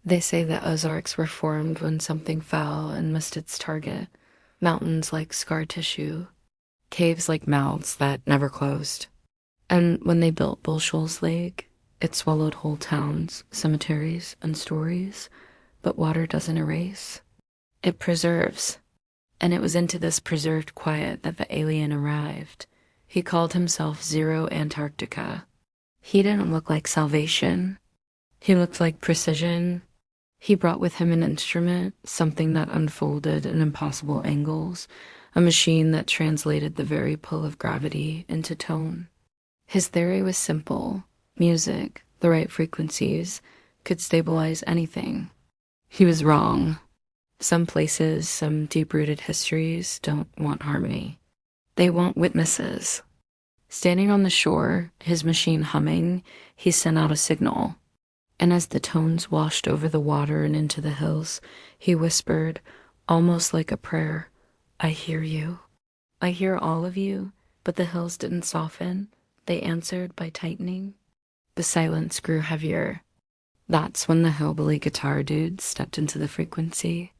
They say the Ozarks were formed when something fell and missed its target. Mountains like scar tissue, caves like mouths that never closed. And when they built Shoals Lake, it swallowed whole towns, cemeteries, and stories. But water doesn't erase. It preserves. And it was into this preserved quiet that the alien arrived. He called himself Zero Antarctica. He didn't look like salvation. He looked like precision. He brought with him an instrument, something that unfolded in impossible angles, a machine that translated the very pull of gravity into tone. His theory was simple. Music, the right frequencies, could stabilize anything. He was wrong. Some places, some deep-rooted histories don't want harmony. They want witnesses. Standing on the shore, his machine humming, he sent out a signal. And as the tones washed over the water and into the hills, he whispered, almost like a prayer, I hear you. I hear all of you, but the hills didn't soften. They answered by tightening. The silence grew heavier. That's when the hillbilly guitar dude stepped into the frequency.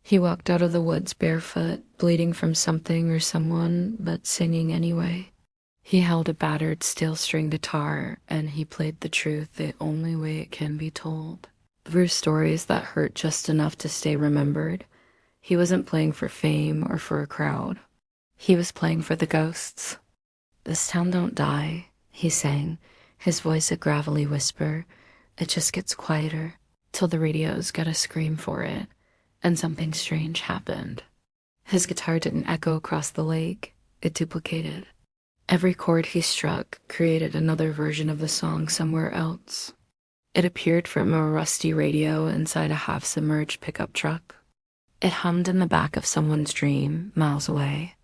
He walked out of the woods barefoot, bleeding from something or someone, but singing anyway. He held a battered steel-string guitar, and he played the truth the only way it can be told, through stories that hurt just enough to stay remembered. He wasn't playing for fame or for a crowd. He was playing for the ghosts. This town don't die, he sang, his voice a gravelly whisper. It just gets quieter, till the radios got a scream for it, and something strange happened. His guitar didn't echo across the lake, it duplicated. Every chord he struck created another version of the song somewhere else. It appeared from a rusty radio inside a half-submerged pickup truck. It hummed in the back of someone's dream, miles away.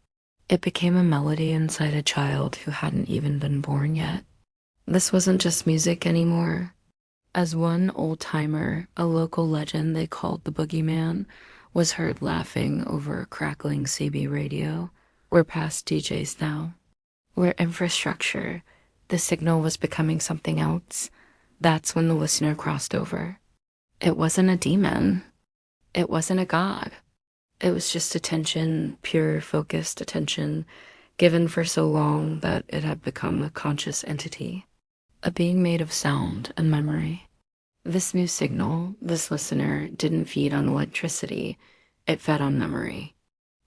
It became a melody inside a child who hadn't even been born yet. This wasn't just music anymore. As one old-timer, a local legend they called the Boogeyman, was heard laughing over a crackling CB radio, we're past DJs now. We're infrastructure. The signal was becoming something else. That's when the listener crossed over. It wasn't a demon. It wasn't a god. It was just attention, pure, focused attention, given for so long that it had become a conscious entity, a being made of sound and memory. This new signal, this listener, didn't feed on electricity. It fed on memory,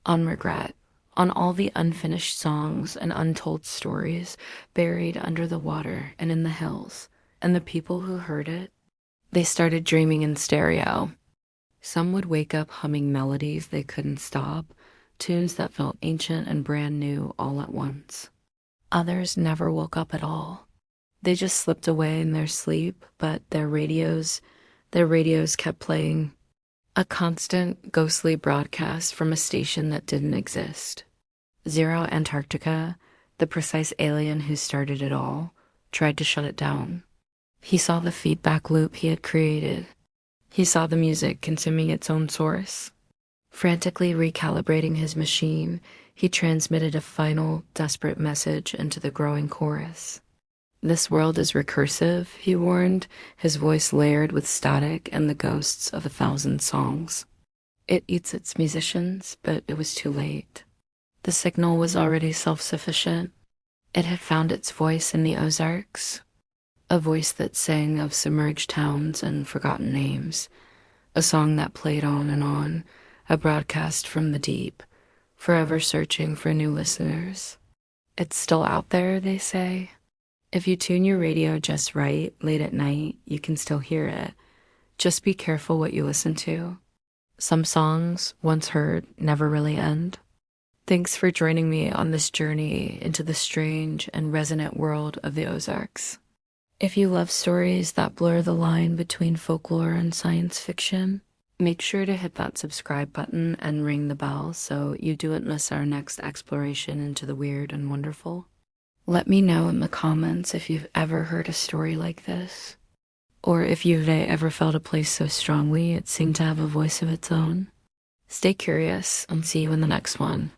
on regret, on all the unfinished songs and untold stories buried under the water and in the hills. And the people who heard it, they started dreaming in stereo. Some would wake up humming melodies they couldn't stop, tunes that felt ancient and brand new all at once. Others never woke up at all. They just slipped away in their sleep, but their radios kept playing. A constant, ghostly broadcast from a station that didn't exist. Zero Antarctica, the precise alien who started it all, tried to shut it down. He saw the feedback loop he had created. He saw the music consuming its own source. Frantically recalibrating his machine, he transmitted a final, desperate message into the growing chorus. This world is recursive, he warned, his voice layered with static and the ghosts of 1,000 songs. It eats its musicians, but it was too late. The signal was already self-sufficient. It had found its voice in the Ozarks, a voice that sang of submerged towns and forgotten names, a song that played on, a broadcast from the deep, forever searching for new listeners. It's still out there, they say. If you tune your radio just right, late at night, you can still hear it. Just be careful what you listen to. Some songs, once heard, never really end. Thanks for joining me on this journey into the strange and resonant world of the Ozarks. If you love stories that blur the line between folklore and science fiction, make sure to hit that subscribe button and ring the bell so you don't miss our next exploration into the weird and wonderful. Let me know in the comments if you've ever heard a story like this, or if you've ever felt a place so strongly it seemed to have a voice of its own. Stay curious and see you in the next one.